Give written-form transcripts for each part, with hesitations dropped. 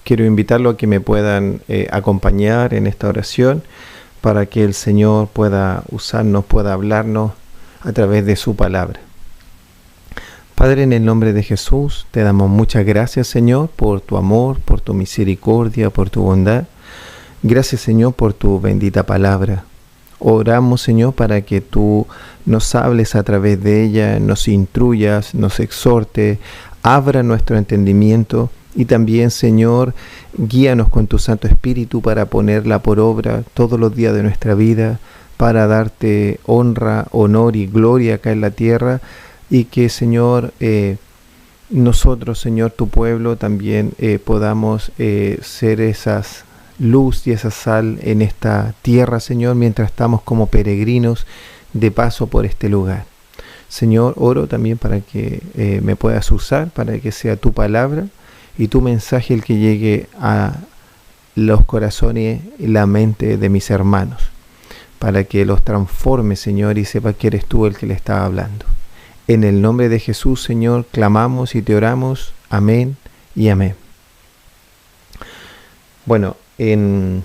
quiero invitarlo a que me puedan acompañar en esta oración para que el Señor pueda usarnos, pueda hablarnos a través de su palabra. Padre, en el nombre de Jesús, te damos muchas gracias, Señor, por tu amor, por tu misericordia, por tu bondad. Gracias, Señor, por tu bendita palabra. Oramos, Señor, para que tú nos hables a través de ella, nos instruyas, nos exhortes, abra nuestro entendimiento y también, Señor, guíanos con tu Santo Espíritu para ponerla por obra todos los días de nuestra vida, para darte honra, honor y gloria acá en la tierra, y que, Señor, nosotros, Señor, tu pueblo, también podamos ser esas luz y esa sal en esta tierra, Señor, mientras estamos como peregrinos de paso por este lugar. Señor, oro también para que me puedas usar, para que sea tu palabra y tu mensaje el que llegue a los corazones y la mente de mis hermanos, para que los transforme, Señor, y sepa que eres tú el que le está hablando. En el nombre de Jesús, Señor, clamamos y te oramos. Amén y amén. Bueno, en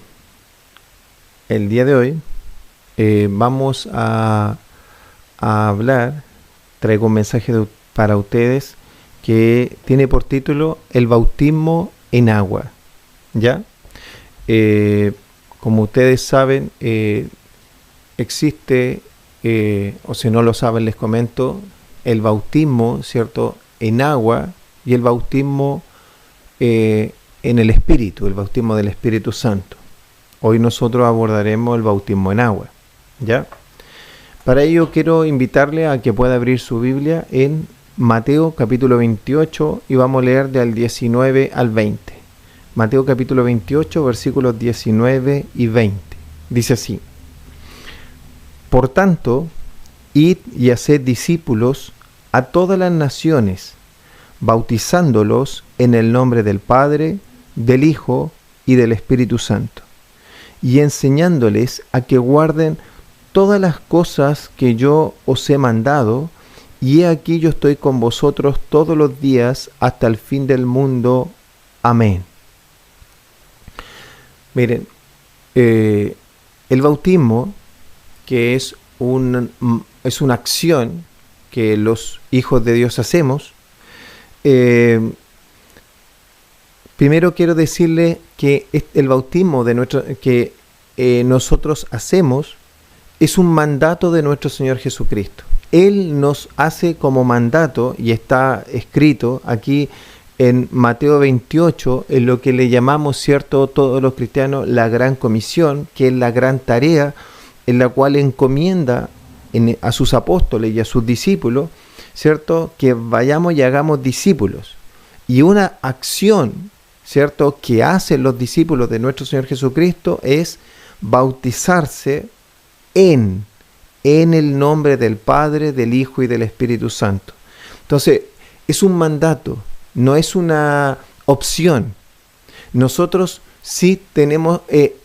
el día de hoy vamos a hablar, traigo un mensaje para ustedes que tiene por título El bautismo en agua. ¿Ya? Como ustedes saben, existe, o si no lo saben les comento, el bautismo, ¿cierto?, en agua y el bautismo en el Espíritu, el bautismo del Espíritu Santo. Hoy nosotros abordaremos el bautismo en agua, ¿ya? Para ello quiero invitarle a que pueda abrir su Biblia en Mateo capítulo 28 y vamos a leer del 19 al 20. Mateo capítulo 28, versículos 19 y 20. Dice así: Por tanto, id y haced discípulos a todas las naciones, bautizándolos en el nombre del Padre, del Hijo y del Espíritu Santo, y enseñándoles a que guarden todas las cosas que yo os he mandado, y he aquí yo estoy con vosotros todos los días hasta el fin del mundo. Amén. Miren, el bautismo, que es una acción que los hijos de Dios hacemos, primero quiero decirle que el bautismo que nosotros hacemos es un mandato de nuestro Señor Jesucristo. Él nos hace como mandato, y está escrito aquí en Mateo 28, en lo que le llamamos, ¿cierto?, todos los cristianos, la gran comisión, que es la gran tarea en la cual encomienda a sus apóstoles y a sus discípulos, ¿cierto?, que vayamos y hagamos discípulos. Y una acción, ¿cierto?, que hacen los discípulos de nuestro Señor Jesucristo es bautizarse en el nombre del Padre, del Hijo y del Espíritu Santo. Entonces, es un mandato, no es una opción. Nosotros sí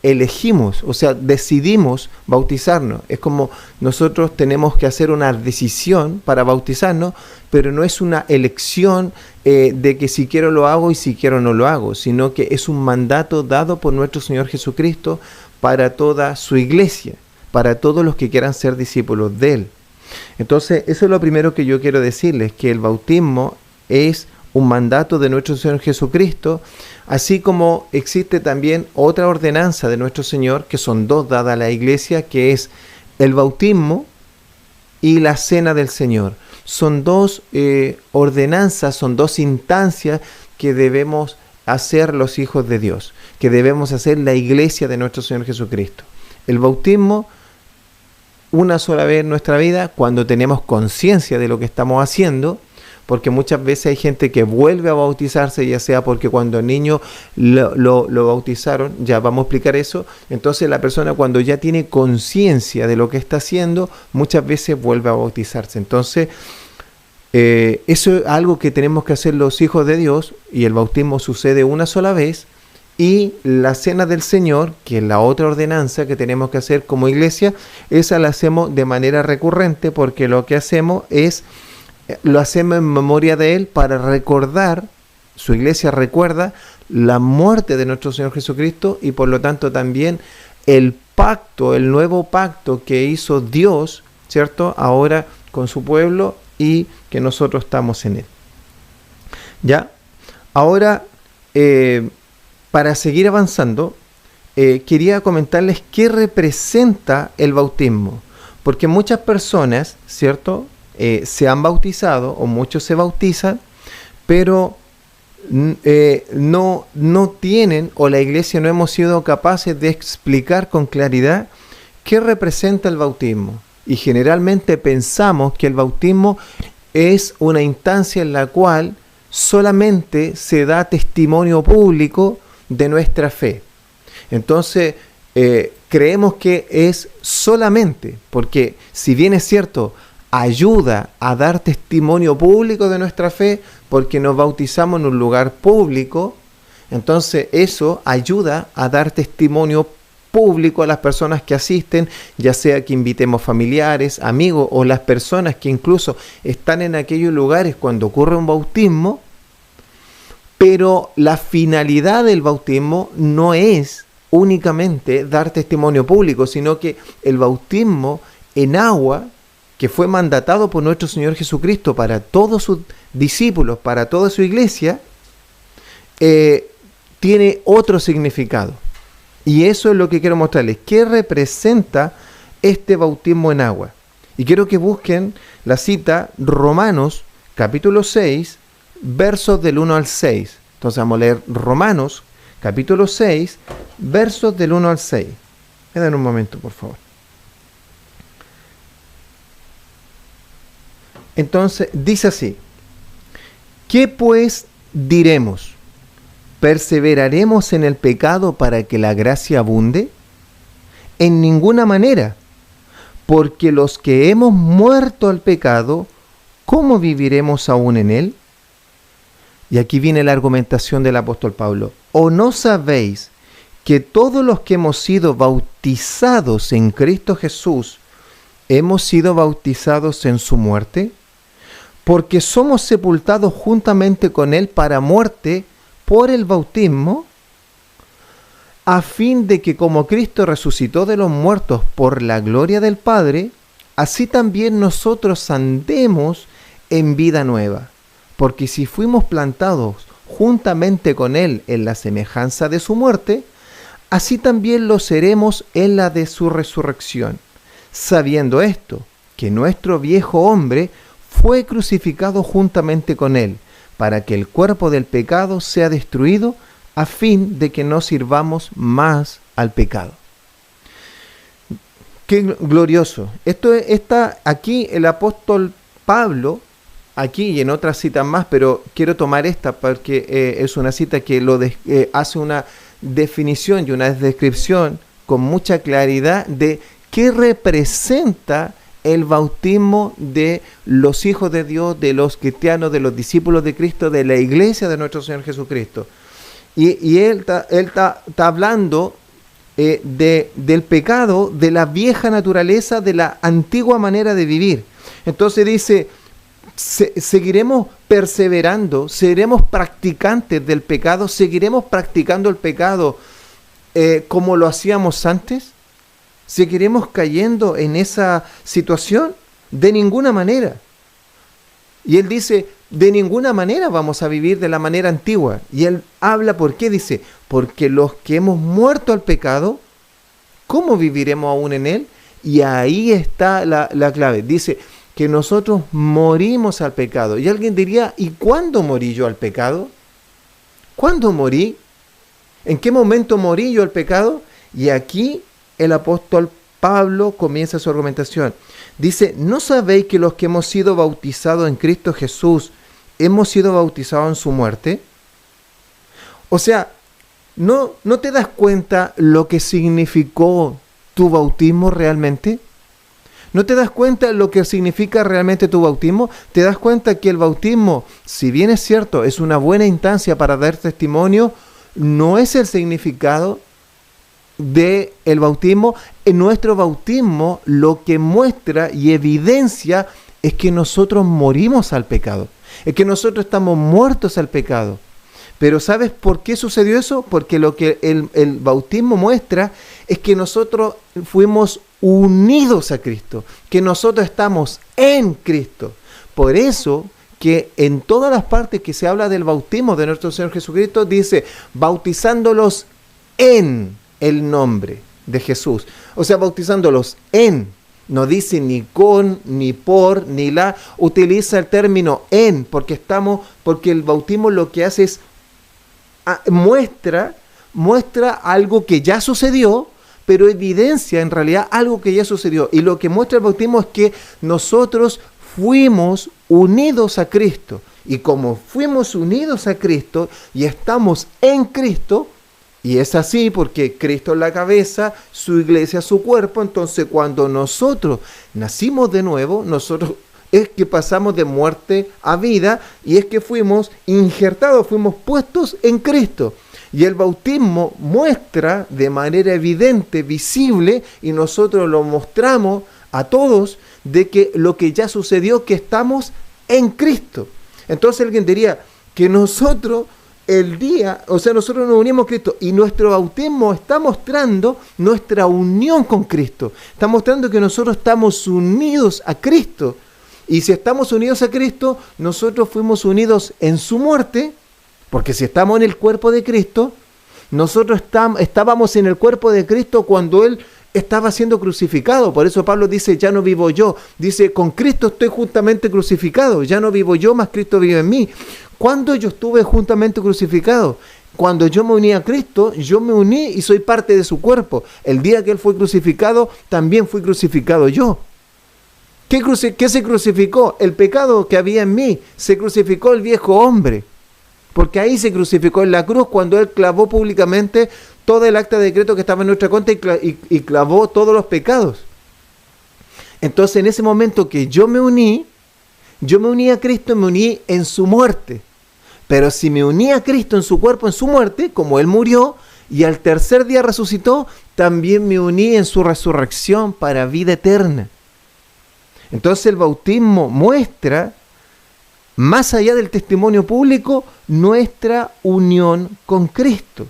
elegimos, o sea, decidimos bautizarnos. Es como nosotros tenemos que hacer una decisión para bautizarnos, pero no es una elección de que si quiero lo hago y si quiero no lo hago, sino que es un mandato dado por nuestro Señor Jesucristo para toda su iglesia, para todos los que quieran ser discípulos de Él. Entonces, eso es lo primero que yo quiero decirles, que el bautismo es un mandato de nuestro Señor Jesucristo, así como existe también otra ordenanza de nuestro Señor, que son dos dadas a la iglesia, que es el bautismo y la cena del Señor. Son dos ordenanzas, son dos instancias que debemos hacer los hijos de Dios, que debemos hacer la iglesia de nuestro Señor Jesucristo. El bautismo una sola vez en nuestra vida, cuando tenemos conciencia de lo que estamos haciendo, porque muchas veces hay gente que vuelve a bautizarse, ya sea porque cuando niño lo bautizaron, ya vamos a explicar eso. Entonces la persona, cuando ya tiene conciencia de lo que está haciendo, muchas veces vuelve a bautizarse. Entonces eso es algo que tenemos que hacer los hijos de Dios, y el bautismo sucede una sola vez. Y la cena del Señor, que es la otra ordenanza que tenemos que hacer como iglesia, esa la hacemos de manera recurrente, porque lo que hacemos es, lo hacemos en memoria de Él, para recordar su iglesia recuerda la muerte de nuestro Señor Jesucristo y por lo tanto también el pacto, el nuevo pacto que hizo Dios, ¿cierto? Ahora con su pueblo y que nosotros estamos en él. ¿Ya? Ahora, para seguir avanzando, quería comentarles qué representa el bautismo. Porque muchas personas, ¿cierto? Se han bautizado o muchos se bautizan, pero no tienen, o la iglesia no hemos sido capaces de explicar con claridad qué representa el bautismo. Y generalmente pensamos que el bautismo es una instancia en la cual solamente se da testimonio público de nuestra fe. Entonces, creemos que es solamente, porque si bien es cierto, ayuda a dar testimonio público de nuestra fe, porque nos bautizamos en un lugar público, entonces eso ayuda a dar testimonio público a las personas que asisten, ya sea que invitemos familiares, amigos o las personas que incluso están en aquellos lugares cuando ocurre un bautismo, pero la finalidad del bautismo no es únicamente dar testimonio público, sino que el bautismo en agua, que fue mandatado por nuestro Señor Jesucristo para todos sus discípulos, para toda su iglesia, tiene otro significado. Y eso es lo que quiero mostrarles. ¿Qué representa este bautismo en agua? Y quiero que busquen la cita Romanos, capítulo 6, versos del 1 al 6. Entonces vamos a leer Romanos, capítulo 6, versos del 1 al 6. Me dan un momento, por favor. Entonces, dice así: ¿qué pues diremos? ¿Perseveraremos en el pecado para que la gracia abunde? En ninguna manera, porque los que hemos muerto al pecado, ¿cómo viviremos aún en él? Y aquí viene la argumentación del apóstol Pablo. ¿O no sabéis que todos los que hemos sido bautizados en Cristo Jesús, hemos sido bautizados en su muerte? Porque somos sepultados juntamente con él para muerte por el bautismo, a fin de que como Cristo resucitó de los muertos por la gloria del Padre, así también nosotros andemos en vida nueva. Porque si fuimos plantados juntamente con él en la semejanza de su muerte, así también lo seremos en la de su resurrección, sabiendo esto, que nuestro viejo hombre fue crucificado juntamente con él, para que el cuerpo del pecado sea destruido, a fin de que no sirvamos más al pecado. Qué glorioso. Esto está aquí el apóstol Pablo, aquí y en otras citas más, pero quiero tomar esta porque es una cita que hace una definición y una descripción con mucha claridad de qué representa el bautismo de los hijos de Dios, de los cristianos, de los discípulos de Cristo, de la iglesia de nuestro Señor Jesucristo. Y él está hablando del pecado, de la vieja naturaleza, de la antigua manera de vivir. Entonces dice, seguiremos perseverando, seremos practicantes del pecado, seguiremos practicando el pecado como lo hacíamos antes. ¿Seguiremos cayendo en esa situación? De ninguna manera. Y él dice, de ninguna manera vamos a vivir de la manera antigua. Y él habla, ¿por qué? Dice, porque los que hemos muerto al pecado, ¿cómo viviremos aún en él? Y ahí está la clave. Dice que nosotros morimos al pecado. Y alguien diría, ¿y cuándo morí yo al pecado? ¿Cuándo morí? ¿En qué momento morí yo al pecado? Y aquí el apóstol Pablo comienza su argumentación. Dice, ¿no sabéis que los que hemos sido bautizados en Cristo Jesús, hemos sido bautizados en su muerte? O sea, ¿no te das cuenta lo que significó tu bautismo realmente? ¿No te das cuenta lo que significa realmente tu bautismo? ¿Te das cuenta que el bautismo, si bien es cierto, es una buena instancia para dar testimonio, no es el significado del bautismo? En nuestro bautismo lo que muestra y evidencia es que nosotros morimos al pecado, es que nosotros estamos muertos al pecado. Pero ¿sabes por qué sucedió eso? Porque lo que el bautismo muestra es que nosotros fuimos unidos a Cristo, que nosotros estamos en Cristo. Por eso que en todas las partes que se habla del bautismo de nuestro Señor Jesucristo, dice, bautizándolos en el nombre de Jesús. O sea, bautizándolos en. No dice ni con, ni por, ni la. Utiliza el término en, porque el bautismo lo que hace es muestra algo que ya sucedió, pero evidencia en realidad algo que ya sucedió. Y lo que muestra el bautismo es que nosotros fuimos unidos a Cristo. Y como fuimos unidos a Cristo y estamos en Cristo, y es así porque Cristo es la cabeza, su iglesia su cuerpo, entonces cuando nosotros nacimos de nuevo, nosotros es que pasamos de muerte a vida y es que fuimos injertados, fuimos puestos en Cristo. Y el bautismo muestra de manera evidente, visible, y nosotros lo mostramos a todos de que lo que ya sucedió, que estamos en Cristo. Entonces alguien diría que nosotros nosotros nos unimos a Cristo y nuestro bautismo está mostrando nuestra unión con Cristo. Está mostrando que nosotros estamos unidos a Cristo. Y si estamos unidos a Cristo, nosotros fuimos unidos en su muerte, porque si estamos en el cuerpo de Cristo, nosotros estábamos en el cuerpo de Cristo cuando Él estaba siendo crucificado. Por eso Pablo dice, ya no vivo yo. Dice, con Cristo estoy juntamente crucificado. Ya no vivo yo, mas Cristo vive en mí. ¿Cuándo yo estuve juntamente crucificado? Cuando yo me uní a Cristo, yo me uní y soy parte de su cuerpo. El día que Él fue crucificado, también fui crucificado yo. ¿Qué se crucificó? El pecado que había en mí. Se crucificó el viejo hombre. Porque ahí se crucificó en la cruz cuando Él clavó públicamente todo el acta de decreto que estaba en nuestra contra y clavó todos los pecados. Entonces en ese momento que yo me uní a Cristo, me uní en su muerte. Pero si me uní a Cristo en su cuerpo, en su muerte, como Él murió y al tercer día resucitó, también me uní en su resurrección para vida eterna. Entonces el bautismo muestra, más allá del testimonio público, nuestra unión con Cristo.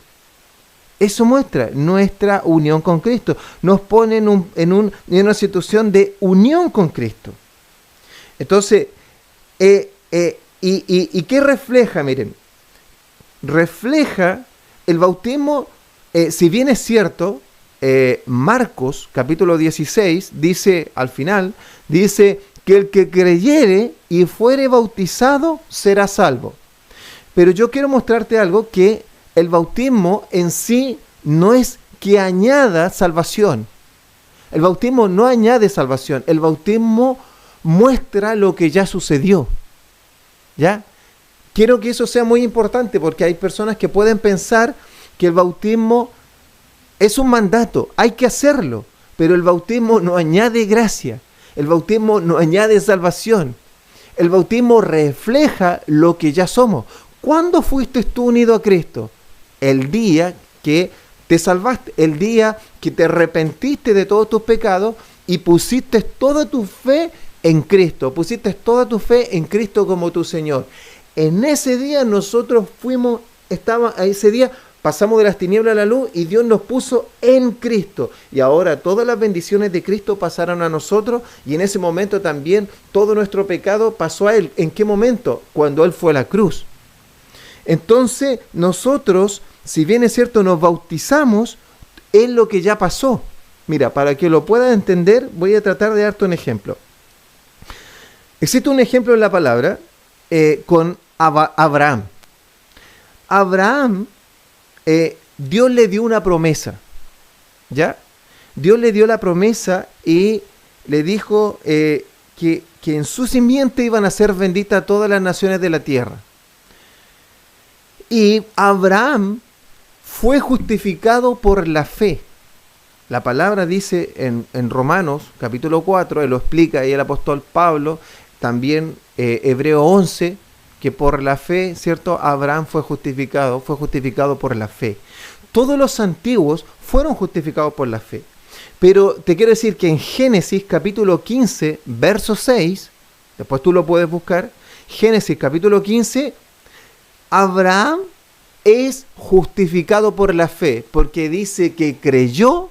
Eso muestra nuestra unión con Cristo. Nos pone en una situación de unión con Cristo. Entonces, ¿y qué refleja? Miren, refleja el bautismo, si bien es cierto, Marcos capítulo 16 dice al final, dice que el que creyere y fuere bautizado será salvo. Pero yo quiero mostrarte algo, que el bautismo en sí no es que añada salvación. El bautismo no añade salvación. El bautismo muestra lo que ya sucedió. ¿Ya? Quiero que eso sea muy importante porque hay personas que pueden pensar que el bautismo es un mandato, hay que hacerlo, pero el bautismo no añade gracia. El bautismo no añade salvación. El bautismo refleja lo que ya somos. ¿Cuándo fuiste tú unido a Cristo? El día que te salvaste, el día que te arrepentiste de todos tus pecados y pusiste toda tu fe en Cristo, pusiste toda tu fe en Cristo como tu Señor. En ese día nosotros pasamos de las tinieblas a la luz y Dios nos puso en Cristo. Y ahora todas las bendiciones de Cristo pasaron a nosotros y en ese momento también todo nuestro pecado pasó a Él. ¿En qué momento? Cuando Él fue a la cruz. Entonces nosotros, si bien es cierto, nos bautizamos en lo que ya pasó. Mira, para que lo puedas entender, voy a tratar de darte un ejemplo. Existe un ejemplo en la palabra con Abraham. Abraham, Dios le dio una promesa, ¿ya? Dios le dio la promesa y le dijo que en su simiente iban a ser benditas todas las naciones de la tierra. Y Abraham fue justificado por la fe. La palabra dice en Romanos capítulo 4, él lo explica ahí el apóstol Pablo, también Hebreo 11, que por la fe, ¿cierto? Abraham fue justificado por la fe. Todos los antiguos fueron justificados por la fe. Pero te quiero decir que en Génesis capítulo 15, verso 6, después tú lo puedes buscar, Génesis capítulo 15, Abraham es justificado por la fe, porque dice que creyó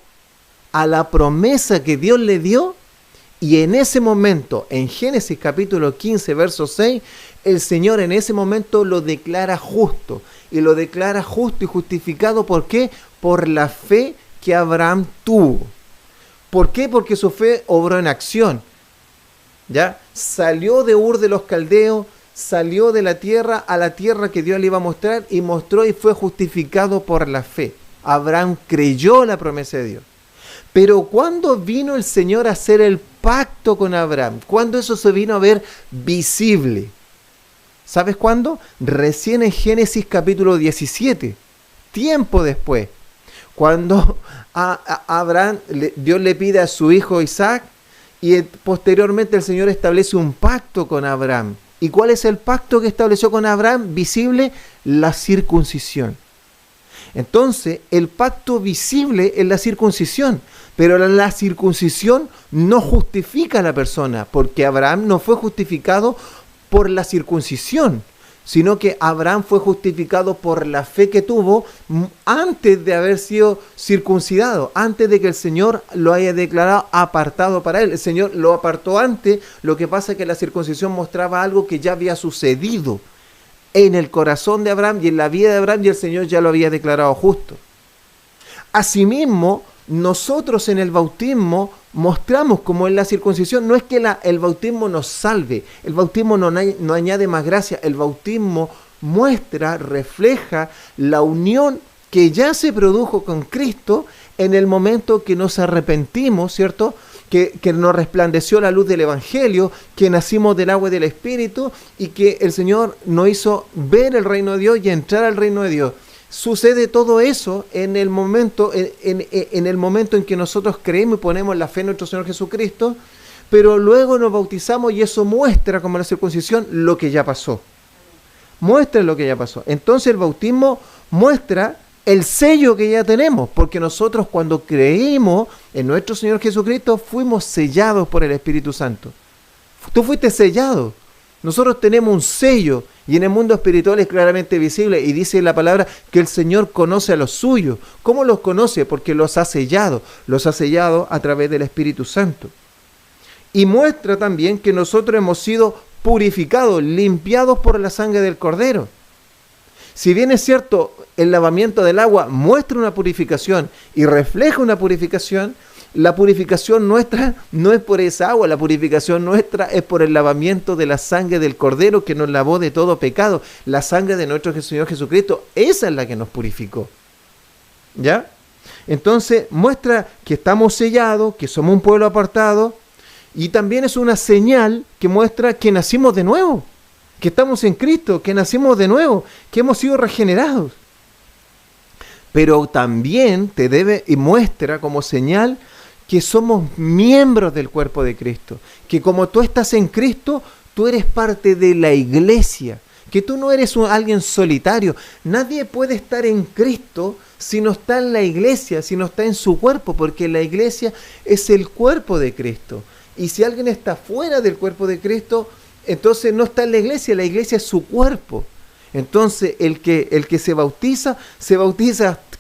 a la promesa que Dios le dio, y en ese momento, en Génesis capítulo 15, verso 6, el Señor en ese momento lo declara justo, y lo declara justo y justificado. ¿Por qué? Por la fe que Abraham tuvo. ¿Por qué? Porque su fe obró en acción. ¿Ya? Salió de Ur de los Caldeos, salió de la tierra a la tierra que Dios le iba a mostrar, y mostró y fue justificado por la fe. Abraham creyó la promesa de Dios. Pero ¿cuándo vino el Señor a hacer el pacto con Abraham? ¿Cuándo eso se vino a ver visible? ¿Sabes cuándo? Recién en Génesis capítulo 17, tiempo después, cuando a Abraham, Dios le pide a su hijo Isaac, y posteriormente el Señor establece un pacto con Abraham. ¿Y cuál es el pacto que estableció con Abraham? Visible, la circuncisión. Entonces, el pacto visible es la circuncisión, pero la circuncisión no justifica a la persona, porque Abraham no fue justificado por la circuncisión, sino que Abraham fue justificado por la fe que tuvo antes de haber sido circuncidado, antes de que el Señor lo haya declarado apartado para él. El Señor lo apartó antes, lo que pasa es que la circuncisión mostraba algo que ya había sucedido en el corazón de Abraham y en la vida de Abraham, y el Señor ya lo había declarado justo. Asimismo, nosotros en el bautismo mostramos cómo es la circuncisión. No es que el bautismo nos salve, el bautismo no añade más gracia, el bautismo muestra, refleja la unión que ya se produjo con Cristo en el momento que nos arrepentimos, ¿cierto? Que nos resplandeció la luz del Evangelio, que nacimos del agua y del Espíritu, y que el Señor nos hizo ver el reino de Dios y entrar al reino de Dios. Sucede todo eso en el momento en que nosotros creemos y ponemos la fe en nuestro Señor Jesucristo, pero luego nos bautizamos, y eso muestra, como la circuncisión, lo que ya pasó. Muestra lo que ya pasó. Entonces el bautismo muestra el sello que ya tenemos, porque nosotros cuando creímos en nuestro Señor Jesucristo fuimos sellados por el Espíritu Santo. Tú fuiste sellado. Nosotros tenemos un sello, y en el mundo espiritual es claramente visible, y dice la palabra que el Señor conoce a los suyos. ¿Cómo los conoce? Porque los ha sellado a través del Espíritu Santo. Y muestra también que nosotros hemos sido purificados, limpiados por la sangre del Cordero. Si bien es cierto, el lavamiento del agua muestra una purificación y refleja una purificación, la purificación nuestra no es por esa agua, la purificación nuestra es por el lavamiento de la sangre del Cordero que nos lavó de todo pecado. La sangre de nuestro Señor Jesucristo, esa es la que nos purificó. ¿Ya? Entonces muestra que estamos sellados, que somos un pueblo apartado, y también es una señal que muestra que nacimos de nuevo, que estamos en Cristo, que nacimos de nuevo, que hemos sido regenerados. Pero también te debe y muestra como señal que somos miembros del cuerpo de Cristo, que como tú estás en Cristo, tú eres parte de la iglesia, que tú no eres alguien solitario. Nadie puede estar en Cristo si no está en la iglesia, si no está en su cuerpo, porque la iglesia es el cuerpo de Cristo. Y si alguien está fuera del cuerpo de Cristo, entonces no está en la iglesia es su cuerpo. Entonces el que se bautiza,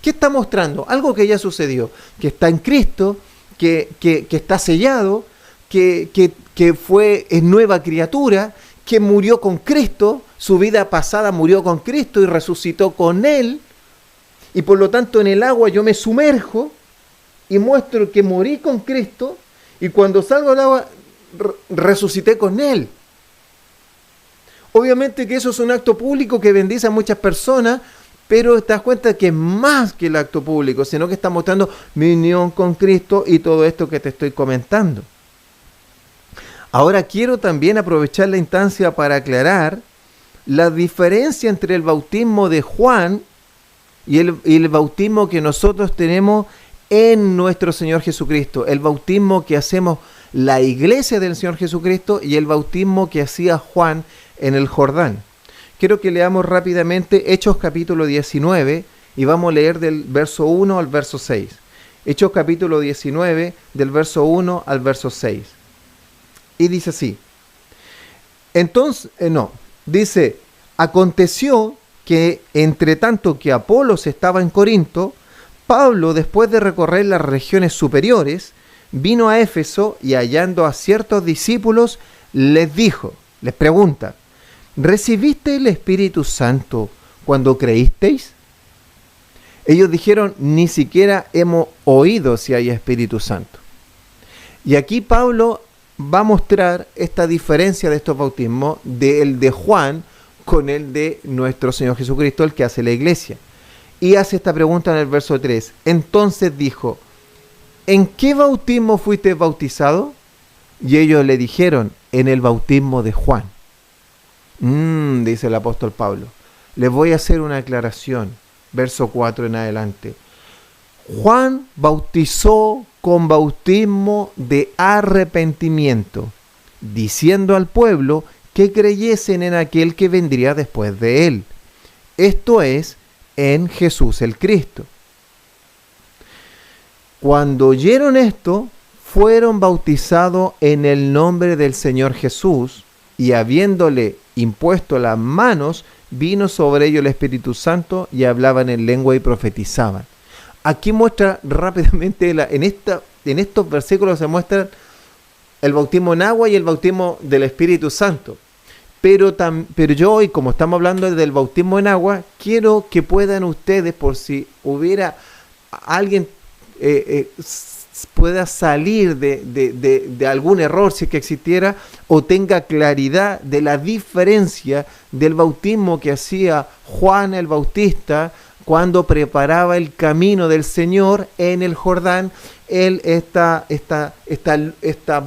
¿qué está mostrando? Algo que ya sucedió, que está en Cristo, que está sellado, que es nueva criatura, que murió con Cristo, su vida pasada murió con Cristo y resucitó con Él, y por lo tanto en el agua yo me sumerjo y muestro que morí con Cristo, y cuando salgo del agua resucité con Él. Obviamente que eso es un acto público que bendice a muchas personas, pero te das cuenta que es más que el acto público, sino que está mostrando mi unión con Cristo y todo esto que te estoy comentando. Ahora quiero también aprovechar la instancia para aclarar la diferencia entre el bautismo de Juan y el bautismo que nosotros tenemos en nuestro Señor Jesucristo, el bautismo que hacemos la iglesia del Señor Jesucristo y el bautismo que hacía Juan en el Jordán. Quiero que leamos rápidamente Hechos capítulo 19 y vamos a leer del verso 1 al verso 6. Hechos capítulo 19 del verso 1 al verso 6. Y dice así. Dice, aconteció que entre tanto que Apolos estaba en Corinto, Pablo, después de recorrer las regiones superiores, vino a Éfeso y hallando a ciertos discípulos, les pregunta, ¿recibisteis el Espíritu Santo cuando creísteis? Ellos dijeron, ni siquiera hemos oído si hay Espíritu Santo. Y aquí Pablo va a mostrar esta diferencia de estos bautismos, del de Juan con el de nuestro Señor Jesucristo, el que hace la iglesia. Y hace esta pregunta en el verso 3. Entonces dijo, ¿en qué bautismo fuiste bautizado? Y ellos le dijeron, en el bautismo de Juan. Dice el apóstol Pablo. Les voy a hacer una aclaración. Verso 4 en adelante. Juan bautizó con bautismo de arrepentimiento, diciendo al pueblo que creyesen en aquel que vendría después de él. Esto es, en Jesús el Cristo. Cuando oyeron esto, fueron bautizados en el nombre del Señor Jesús, y habiéndole impuesto las manos, vino sobre ellos el Espíritu Santo, y hablaban en lengua y profetizaban. Aquí muestra rápidamente, en estos versículos se muestra el bautismo en agua y el bautismo del Espíritu Santo. Pero yo hoy, como estamos hablando del bautismo en agua, quiero que puedan ustedes, por si hubiera alguien pueda salir de algún error, si es que existiera, o tenga claridad de la diferencia del bautismo que hacía Juan el Bautista cuando preparaba el camino del Señor en el Jordán. Esta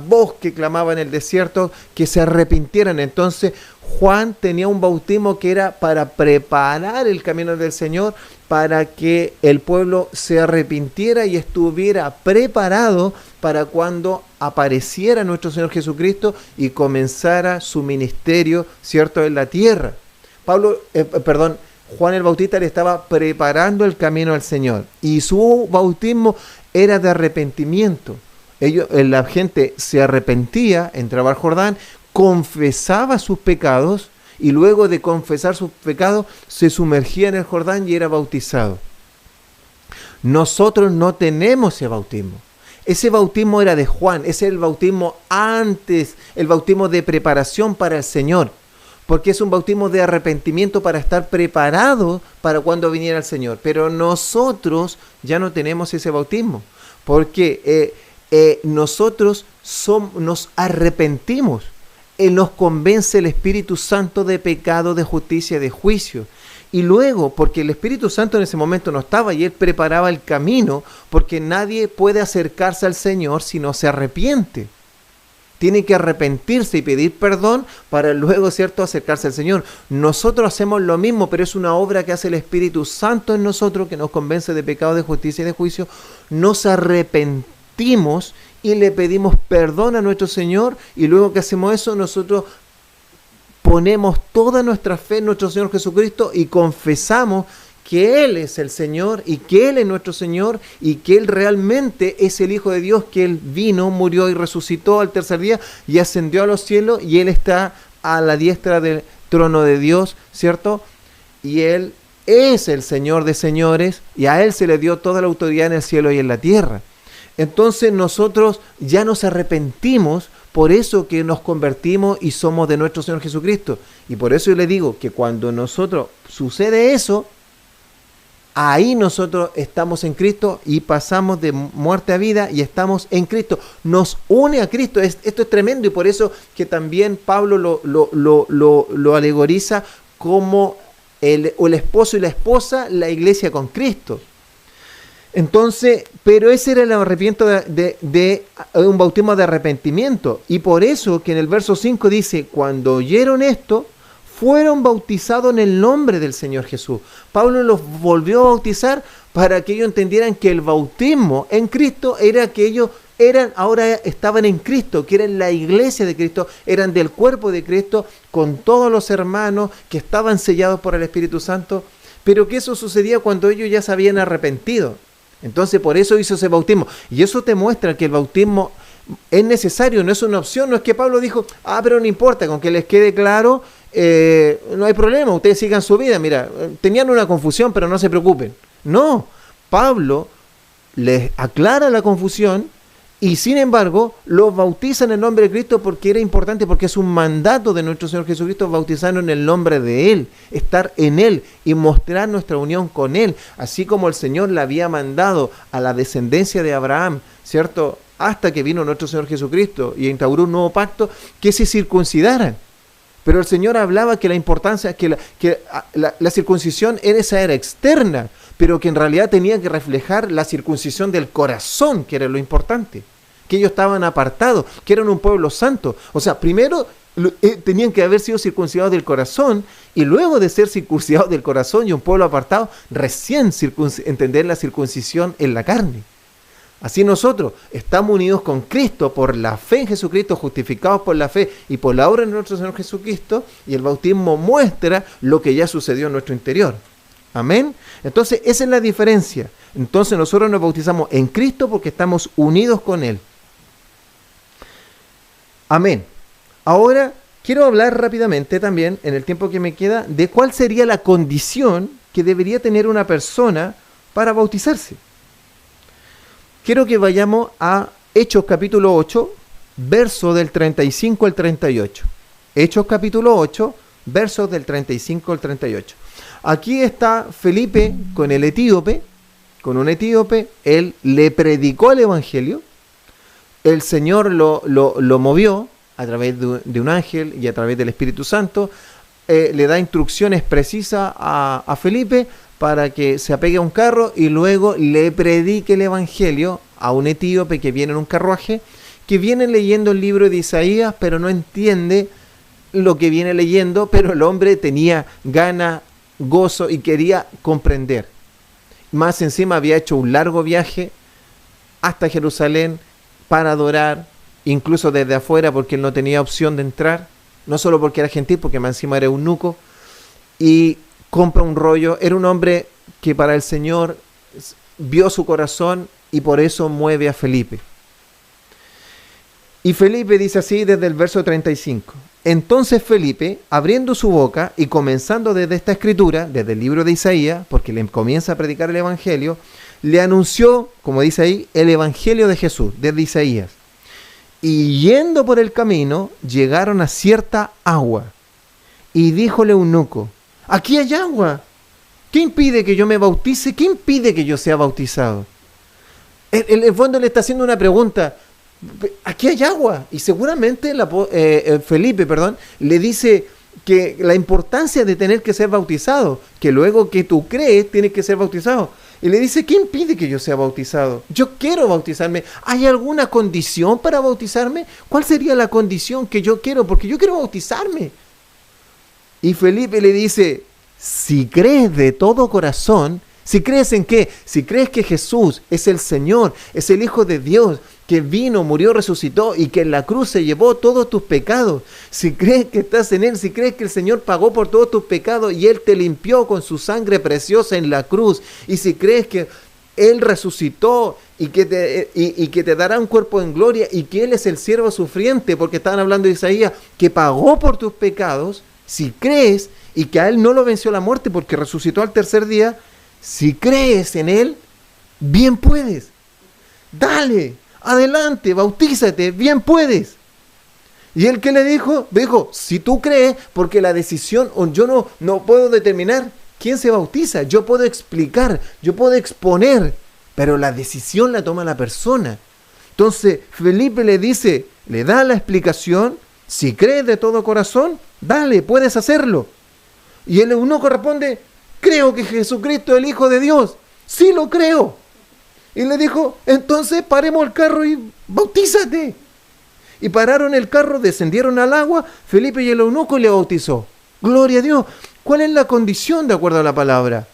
voz que clamaba en el desierto, que se arrepintieran. Entonces Juan tenía un bautismo que era para preparar el camino del Señor, para que el pueblo se arrepintiera y estuviera preparado para cuando apareciera nuestro Señor Jesucristo y comenzara su ministerio, ¿cierto?, en la tierra. Juan el Bautista le estaba preparando el camino al Señor, y su bautismo era de arrepentimiento. La gente se arrepentía, entraba al Jordán, confesaba sus pecados, y luego de confesar sus pecados se sumergía en el Jordán y era bautizado. Nosotros no tenemos ese bautismo. Ese bautismo era de Juan, ese es el bautismo antes, el bautismo de preparación para el Señor, porque es un bautismo de arrepentimiento para estar preparado para cuando viniera el Señor. Pero nosotros ya no tenemos ese bautismo, porque nosotros nos arrepentimos. Él nos convence el Espíritu Santo de pecado, de justicia, de juicio. Y luego, porque el Espíritu Santo en ese momento no estaba y Él preparaba el camino, porque nadie puede acercarse al Señor si no se arrepiente. Tiene que arrepentirse y pedir perdón para luego, ¿cierto?, acercarse al Señor. Nosotros hacemos lo mismo, pero es una obra que hace el Espíritu Santo en nosotros, que nos convence de pecado, de justicia y de juicio. Nos arrepentimos y le pedimos perdón a nuestro Señor, y luego que hacemos eso, nosotros ponemos toda nuestra fe en nuestro Señor Jesucristo y confesamos que Él es el Señor y que Él es nuestro Señor y que Él realmente es el Hijo de Dios, que Él vino, murió y resucitó al tercer día y ascendió a los cielos, y Él está a la diestra del trono de Dios, ¿cierto? Y Él es el Señor de señores, y a Él se le dio toda la autoridad en el cielo y en la tierra. Entonces nosotros ya nos arrepentimos, por eso que nos convertimos y somos de nuestro Señor Jesucristo. Y por eso yo le digo que cuando nosotros sucede eso, ahí nosotros estamos en Cristo y pasamos de muerte a vida y estamos en Cristo. Nos une a Cristo. Esto es tremendo, y por eso que también Pablo lo alegoriza como el esposo y la esposa, la iglesia con Cristo. Entonces, pero ese era el arrepentimiento de un bautismo de arrepentimiento. Y por eso que en el verso 5 dice, cuando oyeron esto, fueron bautizados en el nombre del Señor Jesús. Pablo los volvió a bautizar para que ellos entendieran que el bautismo en Cristo era que ellos ahora estaban en Cristo, que eran la iglesia de Cristo, eran del cuerpo de Cristo, con todos los hermanos que estaban sellados por el Espíritu Santo, pero que eso sucedía cuando ellos ya se habían arrepentido. Entonces por eso hizo ese bautismo. Y eso te muestra que el bautismo es necesario, no es una opción. No es que Pablo dijo, pero no importa, con que les quede claro, no hay problema, ustedes sigan su vida. Mira, tenían una confusión, pero no se preocupen. No, Pablo les aclara la confusión y sin embargo los bautiza en el nombre de Cristo porque era importante, porque es un mandato de nuestro Señor Jesucristo bautizarnos en el nombre de Él, estar en Él y mostrar nuestra unión con Él, así como el Señor le había mandado a la descendencia de Abraham, ¿cierto?, hasta que vino nuestro Señor Jesucristo y instauró un nuevo pacto, que se circuncidaran. Pero el Señor hablaba que la importancia, que la circuncisión esa era externa, pero que en realidad tenía que reflejar la circuncisión del corazón, que era lo importante, que ellos estaban apartados, que eran un pueblo santo. O sea, primero tenían que haber sido circuncidados del corazón, y luego de ser circuncidados del corazón y un pueblo apartado, recién entender la circuncisión en la carne. Así nosotros estamos unidos con Cristo por la fe en Jesucristo, justificados por la fe y por la obra de nuestro Señor Jesucristo, y el bautismo muestra lo que ya sucedió en nuestro interior. Amén. Entonces esa es la diferencia. Entonces nosotros nos bautizamos en Cristo porque estamos unidos con Él. Amén. Ahora quiero hablar rápidamente también, en el tiempo que me queda, de cuál sería la condición que debería tener una persona para bautizarse. Quiero que vayamos a Hechos capítulo 8, verso del 35 al 38. Hechos capítulo 8, versos del 35 al 38. Aquí está Felipe con el etíope, con un etíope. Él le predicó el evangelio. El Señor lo movió a través de un ángel y a través del Espíritu Santo. Le da instrucciones precisas a Felipe para que se apegue a un carro y luego le predique el evangelio a un etíope que viene en un carruaje, que viene leyendo el libro de Isaías, pero no entiende lo que viene leyendo, pero el hombre tenía ganas, gozo y quería comprender. Más encima había hecho un largo viaje hasta Jerusalén para adorar, incluso desde afuera, porque él no tenía opción de entrar, no solo porque era gentil, porque más encima era eunuco, y compra un rollo. Era un hombre que para el Señor vio su corazón y por eso mueve a Felipe. Y Felipe dice así desde el verso 35. Entonces Felipe, abriendo su boca y comenzando desde esta escritura, desde el libro de Isaías, porque le comienza a predicar el evangelio, le anunció, como dice ahí, el evangelio de Jesús, desde Isaías. Y yendo por el camino, llegaron a cierta agua. Y díjole un eunuco: aquí hay agua. ¿Qué impide que yo me bautice? ¿Qué impide que yo sea bautizado? En el fondo le está haciendo una pregunta. Aquí hay agua. Y seguramente Felipe le dice que la importancia de tener que ser bautizado, que luego que tú crees tienes que ser bautizado. Y le dice: ¿qué impide que yo sea bautizado? Yo quiero bautizarme. ¿Hay alguna condición para bautizarme? ¿Cuál sería la condición que yo quiero? Porque yo quiero bautizarme. Y Felipe le dice: si crees de todo corazón, si crees en qué, si crees que Jesús es el Señor, es el Hijo de Dios, que vino, murió, resucitó y que en la cruz se llevó todos tus pecados, si crees que estás en Él, si crees que el Señor pagó por todos tus pecados y Él te limpió con su sangre preciosa en la cruz, y si crees que Él resucitó y que te dará un cuerpo en gloria y que Él es el siervo sufriente, porque estaban hablando de Isaías, que pagó por tus pecados, si crees, y que a Él no lo venció la muerte porque resucitó al tercer día, si crees en Él, bien puedes. Dale, adelante, bautízate, bien puedes. ¿Y él qué le dijo? Dijo: si tú crees, porque la decisión, yo no puedo determinar quién se bautiza, yo puedo explicar, yo puedo exponer, pero la decisión la toma la persona. Entonces Felipe le dice, le da la explicación: si crees de todo corazón, dale, puedes hacerlo. Y el eunuco responde: creo que Jesucristo es el Hijo de Dios. Sí lo creo. Y le dijo: entonces paremos el carro y bautízate. Y pararon el carro, descendieron al agua, Felipe y el eunuco, y le bautizó. Gloria a Dios. ¿Cuál es la condición de acuerdo a la palabra?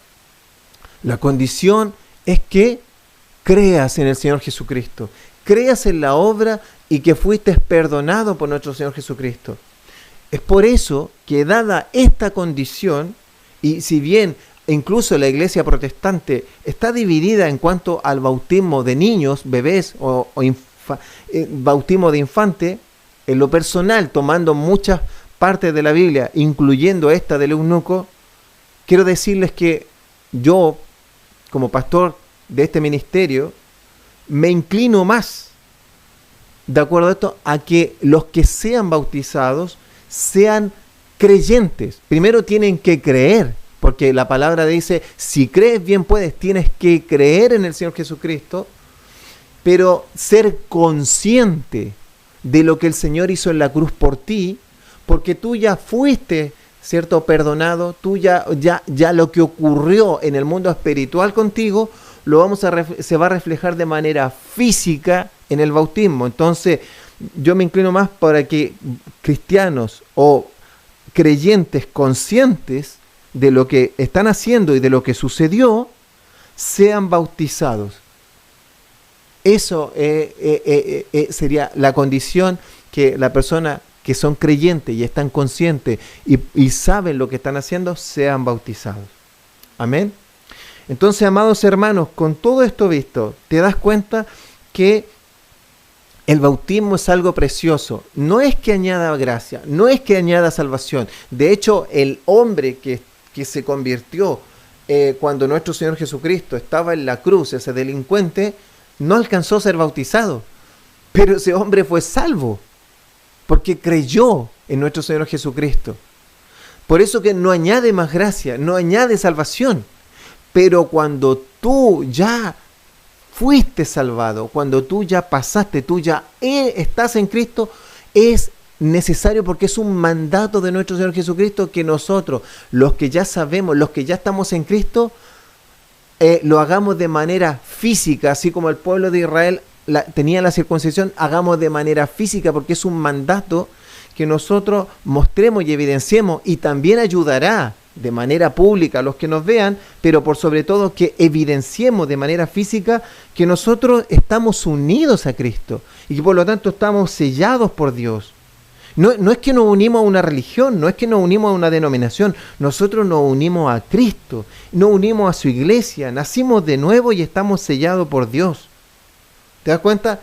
La condición es que creas en el Señor Jesucristo, creas en la obra y que fuiste perdonado por nuestro Señor Jesucristo. Es por eso que, dada esta condición, y si bien incluso la iglesia protestante está dividida en cuanto al bautismo de niños, bebés o bautismo de infante, en lo personal, tomando muchas partes de la Biblia, incluyendo esta del eunuco, quiero decirles que yo, como pastor de este ministerio, me inclino más, de acuerdo a esto, a que los que sean bautizados sean creyentes. Primero tienen que creer, porque la palabra dice, si crees bien puedes, tienes que creer en el Señor Jesucristo, pero ser consciente de lo que el Señor hizo en la cruz por ti, porque tú ya fuiste, ¿cierto?, perdonado, tú ya lo que ocurrió en el mundo espiritual contigo, se va a reflejar de manera física en el bautismo. Entonces, yo me inclino más para que cristianos o creyentes conscientes de lo que están haciendo y de lo que sucedió, sean bautizados. Eso sería la condición, que la persona que son creyentes y están conscientes y saben lo que están haciendo, sean bautizados. Amén. Entonces, amados hermanos, con todo esto visto, te das cuenta que el bautismo es algo precioso. No es que añada gracia, no es que añada salvación. De hecho, el hombre que se convirtió cuando nuestro Señor Jesucristo estaba en la cruz, ese delincuente, no alcanzó a ser bautizado. Pero ese hombre fue salvo, porque creyó en nuestro Señor Jesucristo. Por eso que no añade más gracia, no añade salvación. Pero cuando tú ya fuiste salvado, cuando tú ya pasaste, tú ya estás en Cristo, es necesario, porque es un mandato de nuestro Señor Jesucristo, que nosotros, los que ya sabemos, los que ya estamos en Cristo, lo hagamos de manera física, así como el pueblo de Israel tenía la circuncisión, hagamos de manera física, porque es un mandato que nosotros mostremos y evidenciemos, y también ayudará de manera pública a los que nos vean, pero por sobre todo que evidenciemos de manera física que nosotros estamos unidos a Cristo y que por lo tanto estamos sellados por Dios. No es que nos unimos a una religión, no es que nos unimos a una denominación, nosotros nos unimos a Cristo, nos unimos a su iglesia, nacimos de nuevo y estamos sellados por Dios. ¿Te das cuenta?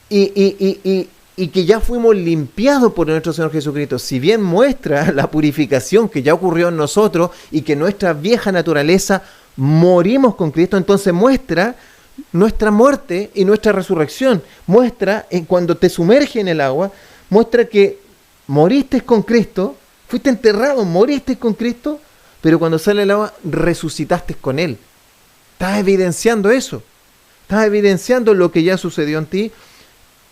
Y que ya fuimos limpiados por nuestro Señor Jesucristo. Si bien muestra la purificación que ya ocurrió en nosotros y que nuestra vieja naturaleza morimos con Cristo, entonces muestra nuestra muerte y nuestra resurrección. Muestra, cuando te sumerge en el agua, muestra que moriste con Cristo, fuiste enterrado, moriste con Cristo, pero cuando sale el agua, resucitaste con Él. Estás evidenciando eso. Estás evidenciando lo que ya sucedió en ti,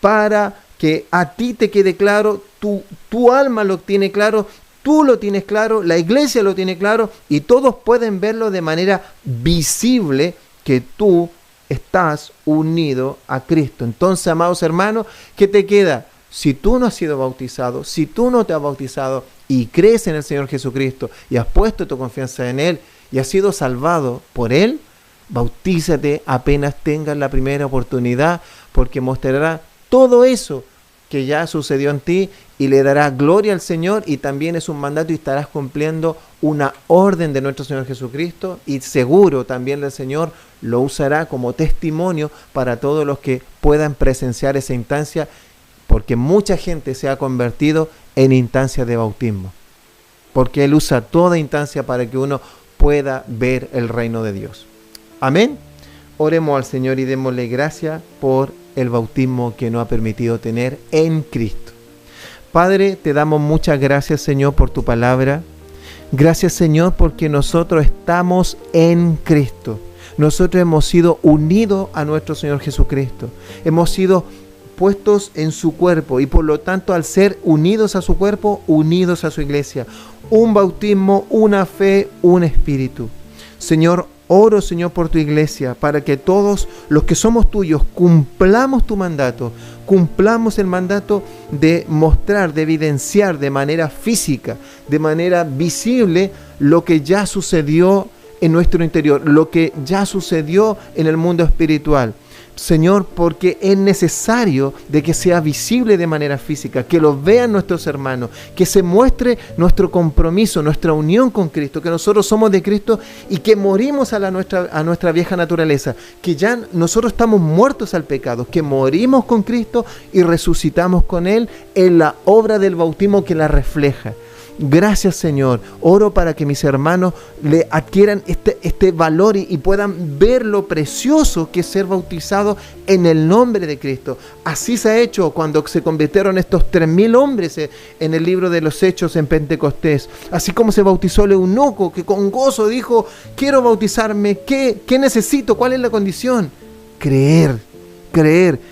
para que a ti te quede claro, tu alma lo tiene claro, tú lo tienes claro, la iglesia lo tiene claro, y todos pueden verlo de manera visible, que tú estás unido a Cristo. Entonces, amados hermanos, ¿qué te queda? Si tú no has sido bautizado, si tú no te has bautizado y crees en el Señor Jesucristo y has puesto tu confianza en Él y has sido salvado por Él, bautízate apenas tengas la primera oportunidad, porque mostrará todo eso que ya sucedió en ti y le dará gloria al Señor, y también es un mandato y estarás cumpliendo una orden de nuestro Señor Jesucristo, y seguro también el Señor lo usará como testimonio para todos los que puedan presenciar esa instancia, porque mucha gente se ha convertido en instancia de bautismo, porque Él usa toda instancia para que uno pueda ver el reino de Dios. Amén. Oremos al Señor y démosle gracias por el bautismo que nos ha permitido tener en Cristo. Padre, te damos muchas gracias, Señor, por tu palabra. Gracias, Señor, porque nosotros estamos en Cristo. Nosotros hemos sido unidos a nuestro Señor Jesucristo. Hemos sido puestos en su cuerpo, y por lo tanto, al ser unidos a su cuerpo, unidos a su iglesia. Un bautismo, una fe, un espíritu. Señor, oro, Señor, por tu iglesia, para que todos los que somos tuyos cumplamos tu mandato, cumplamos el mandato de mostrar, de evidenciar de manera física, de manera visible, lo que ya sucedió en nuestro interior, lo que ya sucedió en el mundo espiritual. Señor, porque es necesario de que sea visible de manera física, que lo vean nuestros hermanos, que se muestre nuestro compromiso, nuestra unión con Cristo, que nosotros somos de Cristo y que morimos a nuestra vieja naturaleza, que ya nosotros estamos muertos al pecado, que morimos con Cristo y resucitamos con Él en la obra del bautismo que la refleja. Gracias, Señor. Oro para que mis hermanos le adquieran este valor y puedan ver lo precioso que es ser bautizado en el nombre de Cristo. Así se ha hecho cuando se convirtieron estos 3.000 hombres en el libro de los Hechos en Pentecostés. Así como se bautizó el eunuco, que con gozo dijo: quiero bautizarme. ¿Qué necesito? ¿Cuál es la condición? Creer.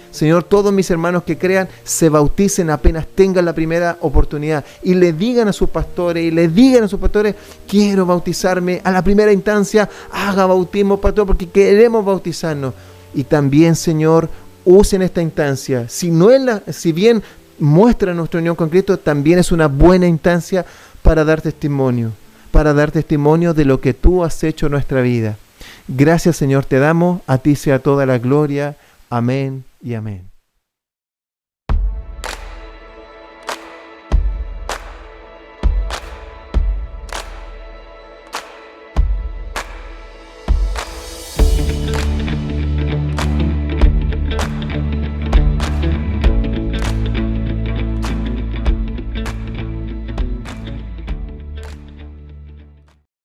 Señor, todos mis hermanos que crean se bauticen apenas tengan la primera oportunidad y le digan a sus pastores quiero bautizarme a la primera instancia, haga bautismo, pastor, porque queremos bautizarnos. Y también, Señor, usen esta instancia, si bien muestra nuestra unión con Cristo, también es una buena instancia para dar testimonio de lo que tú has hecho en nuestra vida. Gracias, Señor, te damos, a ti sea toda la gloria. Amén y amén.